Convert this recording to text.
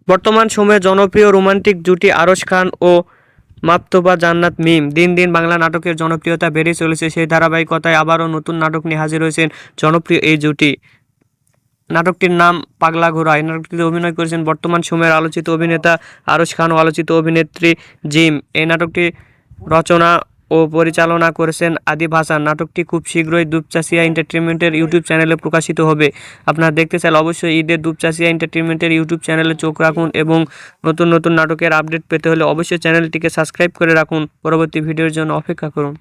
বর্তমান সময়ে জনপ্রিয় রোমান্টিক জুটি আরশ খান ও মাকতুবা জান্নাত মিম। দিন দিন বাংলা নাটকের জনপ্রিয়তা বেড়ে চলেছে। সেই ধারাবাহিকতায় আবারও নতুন নাটক নিয়ে হাজির হয়েছেন জনপ্রিয় এই জুটি। নাটকটির নাম পাগলা ঘোড়া। এই নাটকটিতে অভিনয় করেছেন বর্তমান সময়ের আলোচিত অভিনেতা আরশ খান ও আলোচিত অভিনেত্রী জিম। এই নাটকটি রচনা ও পরিচালনা করেছেন আদিব হাসান। নাটকটি খুব শীঘ্রই দুপচাচিয়া এন্টারটেইনমেন্টের ইউটিউব চ্যানেলে প্রকাশিত হবে। আপনারা দেখতে চাইলে অবশ্যই ঈদের দুপচাচিয়া এন্টারটেইনমেন্টের ইউটিউব চ্যানেলে চোখ রাখুন এবং নতুন নতুন নাটকের আপডেট পেতে হলে অবশ্যই চ্যানেলটিকে সাবস্ক্রাইব করে রাখুন। পরবর্তী ভিডিওর জন্য অপেক্ষা করুন।